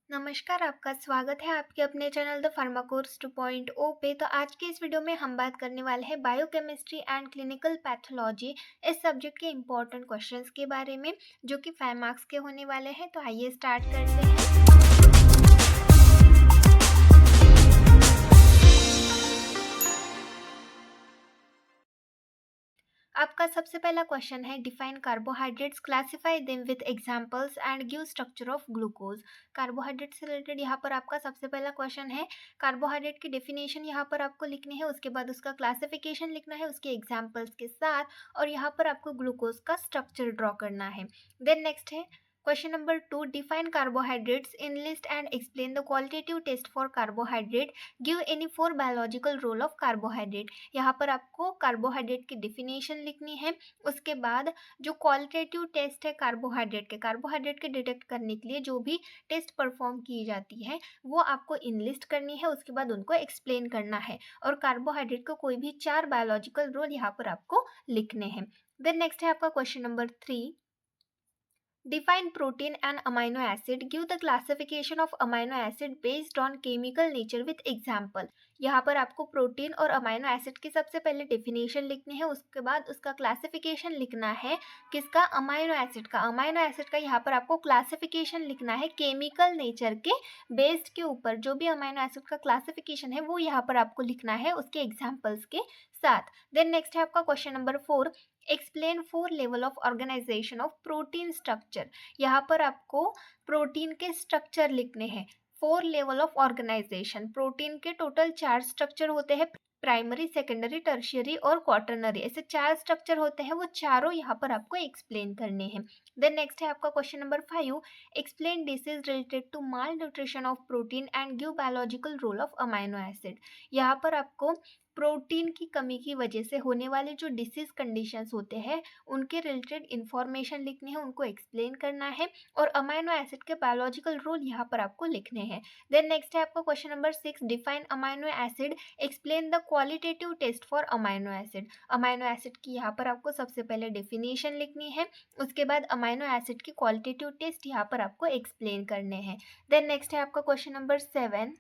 नमस्कार, आपका स्वागत है आपके अपने चैनल द फार्माकोर्स 2.0 पे। तो आज की इस वीडियो में हम बात करने वाले हैं बायोकेमिस्ट्री एंड क्लिनिकल पैथोलॉजी इस सब्जेक्ट के इम्पोर्टेंट क्वेश्चंस के बारे में, जो कि 5 मार्क्स के होने वाले हैं। तो आइए स्टार्ट करते हैं। आपका सबसे पहला क्वेश्चन है, define carbohydrates, classify them with examples and give structure of glucose. Carbohydrate से रिलेटेड यहाँ पर आपका सबसे पहला क्वेश्चन है। कार्बोहाइड्रेट की डेफिनेशन यहाँ पर आपको लिखनी है, उसके बाद उसका क्लासिफिकेशन लिखना है उसके एग्जाम्पल्स के साथ, और यहाँ पर आपको ग्लूकोज का स्ट्रक्चर ड्रॉ करना है। देन नेक्स्ट है question number 2, define carbohydrates in list and explain the qualitative test for carbohydrate, give any 4 biological role of carbohydrate. यहाँ पर आपको कार्बोहाइड्रेट की डिफिनेशन लिखनी है, उसके बाद जो क्वालिटेटिव टेस्ट है कार्बोहाइड्रेट के डिटेक्ट करने के लिए जो भी टेस्ट परफॉर्म की जाती है वो आपको इनलिस्ट करनी है, उसके बाद उनको एक्सप्लेन करना है, और कार्बोहाइड्रेट को कोई भी 4 बायोलॉजिकल रोल यहाँ पर आपको लिखने हैं। देन नेक्स्ट है आपका question number 3, define protein and amino acid, give the classification of amino acid based on chemical nature with example। यहाँ पर आपको प्रोटीन और अमाइनो एसिड की सबसे पहले डेफिनेशन लिखनी है, उसके बाद उसका क्लासिफिकेशन लिखना है। किसका? अमाइनो एसिड का। अमाइनो एसिड का यहाँ पर आपको क्लासिफिकेशन लिखना है केमिकल नेचर के बेस्ड के ऊपर। जो भी अमाइनो एसिड का क्लासिफिकेशन है वो यहाँ पर आपको लिखना है उसके एग्जाम्पल्स के साथ। देन नेक्स्ट है आपका question number 4, explain 4 level of organisation of protein structure. यहाँ पर आपको प्रोटीन के स्ट्रक्चर लिखने हैं। 4 लेवल ऑफ ऑर्गेनाइजेशन, प्रोटीन के टोटल 4 स्ट्रक्चर होते हैं, प्राइमरी, सेकेंडरी, टर्शियरी और क्वाटरनरी। ऐसे 4 स्ट्रक्चर होते हैं, वो चारों यहाँ पर आपको एक्सप्लेन करने हैं। देन नेक्स्ट है आपका question number 5, explain disease related to malnutrition of protein and give biological role of amino acid. यहाँ पर आपको प्रोटीन की कमी की वजह से होने वाले जो डिसीज कंडीशंस होते हैं उनके रिलेटेड इंफॉर्मेशन लिखनी है, उनको एक्सप्लेन करना है, और अमाइनो एसिड के बायोलॉजिकल रोल यहाँ पर आपको लिखने हैं। देन नेक्स्ट है आपका question number 6, define amino acid, explain the qualitative test for amino acid. Amino acid की यहाँ पर आपको सबसे पहले डेफिनेशन लिखनी है, उसके बाद अमाइनो एसिड की क्वालिटेटिव टेस्ट यहाँ पर आपको एक्सप्लेन करने हैं। देन नेक्स्ट है आपका question number 7,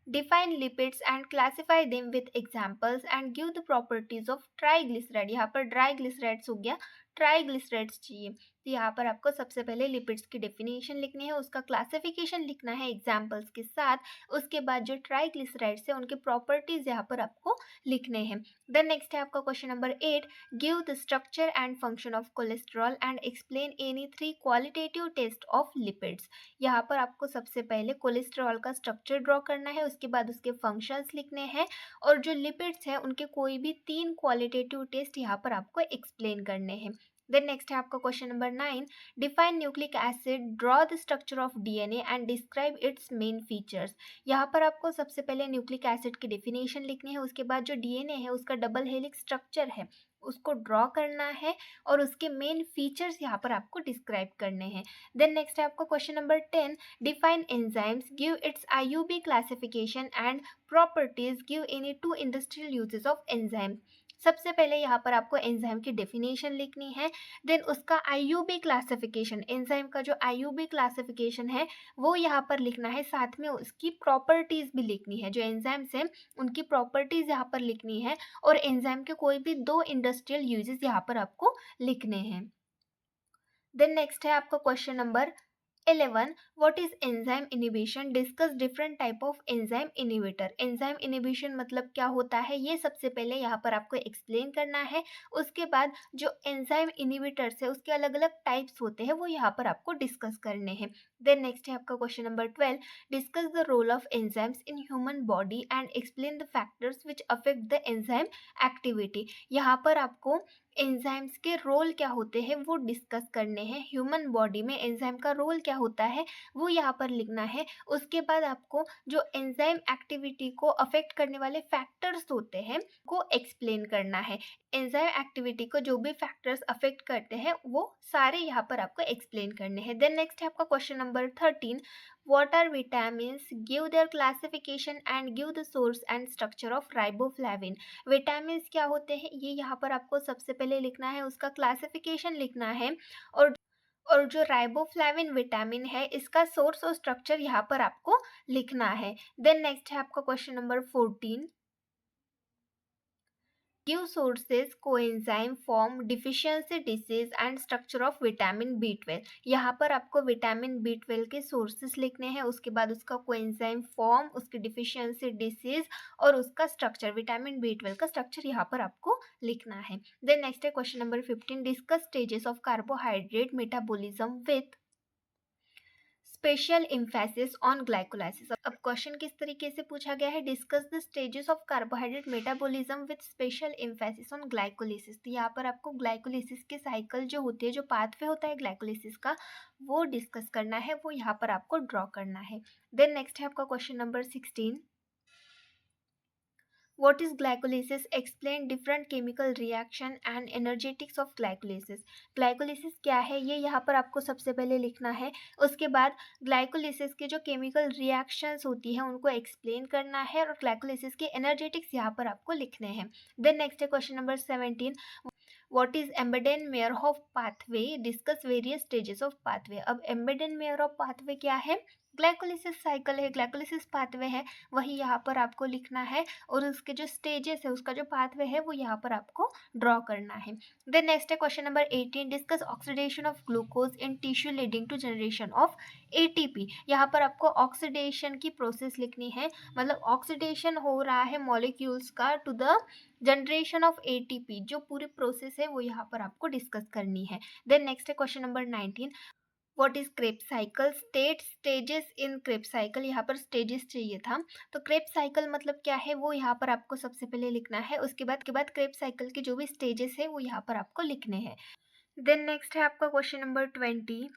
define lipids and classify them with examples and give the properties of triglyceride। यहाँ पर ट्राइग्लिसराइड्स हो गया, ट्राइग्लिसराइड्स चाहिए। तो यहाँ पर आपको सबसे पहले लिपिड्स की डेफिनेशन लिखनी है, उसका क्लासिफिकेशन लिखना है एग्जाम्पल्स के साथ, उसके बाद जो ट्राइग्लिसराइड्स है उनके प्रॉपर्टीज यहाँ पर आपको लिखने हैं। देन नेक्स्ट है आपका question number 8, give the structure and function of cholesterol and explain any 3 qualitative test of lipids. यहाँ पर आपको सबसे पहले कोलेस्ट्रॉल का स्ट्रक्चर ड्रॉ करना है, उसके बाद उसके फंक्शंस लिखने हैं, और जो लिपिड्स हैं उनके कोई भी 3 क्वालिटेटिव टेस्ट यहाँ पर आपको एक्सप्लेन करने हैं। देन नेक्स्ट है आपका question number 9, define nucleic acid, draw the structure of DNA and describe it's main features. यहाँ पर आपको सबसे पहले न्यूक्लिक एसिड की डेफिनेशन लिखनी है, उसके बाद जो डीएनए है उसका डबल हेलिक्स स्ट्रक्चर है उसको ड्रॉ करना है, और उसके मेन फीचर्स यहाँ पर आपको डिस्क्राइब करने हैं। देन नेक्स्ट है आपका question number 10, define enzymes, give its IUB classification and properties, give any 2 industrial uses of enzyme. सबसे पहले यहाँ पर आपको एंजाइम की डेफिनेशन लिखनी है, देन उसका आईयूबी क्लासिफिकेशन, एंजाइम का जो आईयूबी क्लासिफिकेशन है वो यहाँ पर लिखना है, साथ में उसकी प्रॉपर्टीज भी लिखनी है। जो एंजाइम्स हैं उनकी प्रॉपर्टीज यहाँ पर लिखनी है, और एंजाइम के कोई भी 2 इंडस्ट्रियल यूजेस यहाँ पर आपको लिखने हैं। देन नेक्स्ट है आपका question number 11, what is enzyme inhibition, discuss different type of enzyme inhibitor. Enzyme inhibition मतलब क्या होता है ये सबसे पहले यहाँ पर आपको एक्सप्लेन करना है, उसके बाद जो एंजाइम इनिबिटर्स है उसके अलग अलग टाइप्स होते हैं वो यहाँ पर आपको डिस्कस करने हैं। देन नेक्स्ट है आपका question number 12, discuss the role of enzymes in human body and explain the factors which affect the enzyme activity. यहाँ पर आपको एंजाइम्स के रोल क्या होते हैं वो डिस्कस करने हैं, ह्यूमन बॉडी में एंजाइम का रोल क्या होता है वो यहाँ पर लिखना है। उसके बाद आपको जो एंजाइम एक्टिविटी को अफेक्ट करने वाले फैक्टर्स होते हैं को एक्सप्लेन करना है। एंजाइम एक्टिविटी को जो भी फैक्टर्स अफेक्ट करते हैं वो सारे यहाँ पर आपको एक्सप्लेन करने हैं। देन नेक्स्ट है आपका question number 13, what are vitamins, give their classification and give the source and structure of riboflavin। Vitamins क्या होते हैं ये यहाँ पर आपको सबसे पहले लिखना है, उसका क्लासिफिकेशन लिखना है, और और जो राइबोफ्लेविन विटामिन है इसका सोर्स और स्ट्रक्चर यहाँ पर आपको लिखना है। देन नेक्स्ट है आपका question number 14। Give sources coenzyme form deficiency disease and structure of vitamin B 12। यहाँ पर आपको विटामिन बी 12 के सोर्सेज लिखने हैं, उसके बाद उसका कोएंजाइम फॉर्म, उसकी डिफिशियंसी डिसीज और उसका स्ट्रक्चर, विटामिन बी 12 का स्ट्रक्चर यहाँ पर आपको लिखना है। देन नेक्स्ट है question number 15। Discuss stages of carbohydrate metabolism with special emphasis on glycolysis. अब क्वेश्चन किस तरीके से पूछा गया है, discuss the stages of carbohydrate metabolism with special emphasis on glycolysis. तो यहाँ पर आपको ग्लाइकोलिसिस के साइकिल जो होती है, जो पाथवे होता है ग्लाइकोलिसिस का, वो डिस्कस करना है, वो यहाँ पर आपको ड्रॉ करना है। देन नेक्स्ट है आपका question number 16। What is glycolysis? Explain different chemical reaction and energetics of glycolysis. Glycolysis क्या है ये यहाँ पर आपको सबसे पहले लिखना है। उसके बाद ग्लाइकोलिसिस के जो केमिकल रिएक्शंस होती हैं उनको एक्सप्लेन करना है और ग्लाइकोलिसिस के एनर्जेटिक्स यहाँ पर आपको लिखने हैं। देन नेक्स्ट है question number 17। What is Embeden-Meyerhof pathway? Discuss various stages of pathway. अब Embeden-Meyerhof pathway क्या है? ग्लाइकोलिसिस साइकिल है, ग्लाइकोलिसिस पाथवे है, वही यहाँ पर आपको लिखना है और उसके जो स्टेजेस है, उसका जो पाथवे है वो यहाँ पर आपको ड्रॉ करना है। देन नेक्स्ट है question number 18। Discuss oxidation of glucose in tissue leading to generation of ATP. यहाँ पर आपको ऑक्सीडेशन की प्रोसेस लिखनी है, मतलब ऑक्सीडेशन हो रहा है मॉलिक्यूल्स का to the generation of ATP, जो पूरी प्रोसेस है वो यहाँ पर आपको डिस्कस करनी है। देन नेक्स्ट है question number 19। What is Krebs cycle? State stages in Krebs cycle. यहाँ पर स्टेजेस चाहिए था, तो क्रेब साइकिल मतलब क्या है वो यहाँ पर आपको सबसे पहले लिखना है। उसके बाद क्रेब साइकिल के जो भी स्टेजेस है वो यहाँ पर आपको लिखने हैं। देन नेक्स्ट है आपका question number 20।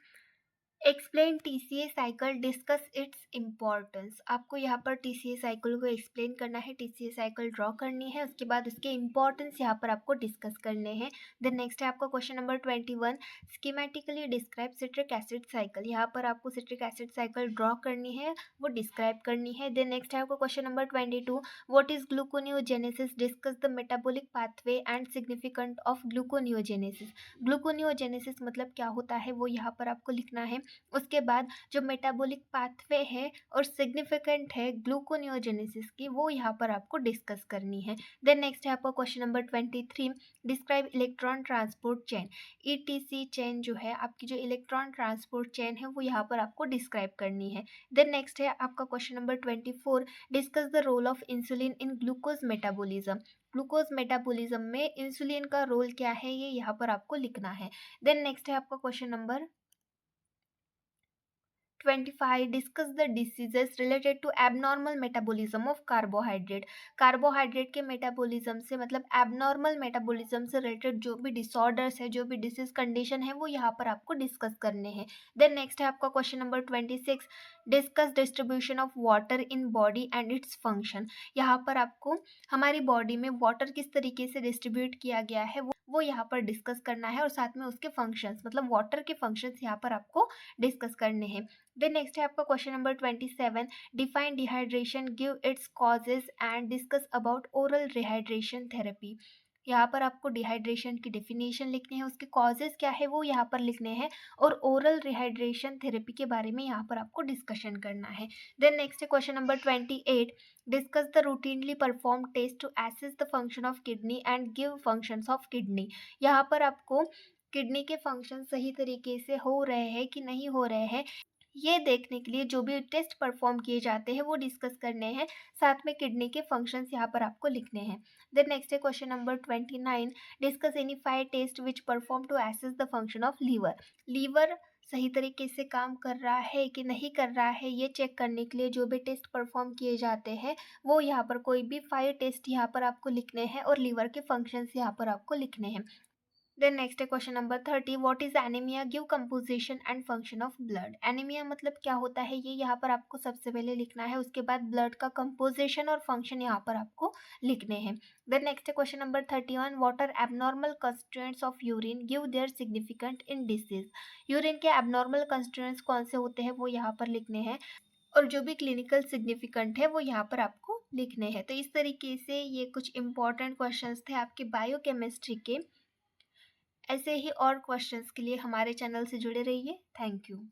Explain TCA cycle, discuss it's importance. आपको यहाँ पर टीसीए साइकिल को एक्सप्लेन करना है, टीसीए साइकिल ड्रॉ करनी है, उसके बाद उसके इम्पॉर्टेंस यहाँ पर आपको डिस्कस करने हैं। देन नेक्स्ट है आपका question number 21। Schematically describe citric acid cycle. यहाँ पर आपको सिट्रिक एसिड साइकिल ड्रॉ करनी है, वो डिस्क्राइब करनी है। देन नेक्स्ट है आपका question number 22। What is gluconeogenesis? Discuss the metabolic pathway and significant of gluconeogenesis. Gluconeogenesis मतलब क्या होता है वो यहाँ पर आपको लिखना है। उसके बाद जो मेटाबॉलिक पाथवे है और सिग्निफिकेंट है ग्लूकोनियोजेनेसिस की, वो यहाँ पर आपको डिस्कस करनी है। देन नेक्स्ट है आपका question number 23। Describe electron transport chain. Etc chain जो है आपकी, जो इलेक्ट्रॉन ट्रांसपोर्ट चेन है वो यहाँ पर आपको डिस्क्राइब करनी है। देन नेक्स्ट है आपका question number 24। Discuss the role of insulin in glucose metabolism. Glucose metabolism में इंसुलिन का रोल क्या है ये यहाँ पर आपको लिखना है। देन नेक्स्ट है आपका question number 25। Discuss the diseases related to abnormal metabolism of carbohydrate. Carbohydrate के मेटाबॉलिज्म से, मतलब एबनॉर्मल मेटाबॉलिज्म से रिलेटेड जो भी डिसऑर्डर्स है, जो भी डिसीज कंडीशन है, वो यहाँ पर आपको डिस्कस करने हैं। देन नेक्स्ट है आपका question number 26। Discuss distribution of water in body and its function. यहाँ पर आपको हमारी बॉडी में वाटर किस तरीके से डिस्ट्रीब्यूट किया गया है वो यहाँ पर डिस्कस करना है और साथ में उसके फंक्शंस, मतलब वाटर के फंक्शंस यहाँ पर आपको डिस्कस करने हैं। देन नेक्स्ट है आपका question number 27। Define dehydration, give its causes and discuss about oral rehydration therapy. यहाँ पर आपको डिहाइड्रेशन की डेफिनेशन लिखनी है, उसके कॉजेज क्या है वो यहाँ पर लिखने हैं और ओरल रिहाइड्रेशन थेरेपी के बारे में यहाँ पर आपको डिस्कशन करना है। देन नेक्स्ट है question number 28। Discuss the routinely perform test to assess the function of kidney and give functions of kidney. यहाँ पर आपको किडनी के फंक्शन सही तरीके से हो रहे हैं कि नहीं हो रहे हैं, ये देखने के लिए जो भी टेस्ट परफॉर्म किए जाते हैं वो डिस्कस करने हैं, साथ में किडनी के फंक्शंस यहाँ पर आपको लिखने हैं। देन नेक्स्ट है question number 29। Discuss any 5 test which perform to assess the function of liver. Liver सही तरीके से काम कर रहा है कि नहीं कर रहा है, ये चेक करने के लिए जो भी टेस्ट परफॉर्म किए जाते हैं वो यहाँ पर कोई भी 5 टेस्ट यहाँ पर आपको लिखने हैं और लीवर के फंक्शंस यहाँ पर आपको लिखने हैं। देन नेक्स्ट है question number 30। What is anaemia? Give composition and function of blood. Anaemia मतलब क्या होता है ये यहाँ पर आपको सबसे पहले लिखना है, उसके बाद ब्लड का कंपोजिशन और फंक्शन यहाँ पर आपको लिखने हैं। देन नेक्स्ट है question number 31। What are abnormal constituents of urine? Give their significant in disease. Urine के एबनॉर्मल कंस्टिट्यूएंट्स कौन से होते हैं वो यहाँ पर लिखने हैं और जो भी क्लिनिकल सिग्निफिकेंट है वो यहाँ पर आपको लिखने हैं। तो इस तरीके से ये कुछ इंपॉर्टेंट क्वेश्चंस थे आपके बायोकेमिस्ट्री के ऐसे ही और क्वेश्चंस के लिए हमारे चैनल से जुड़े रहिए। Thank you.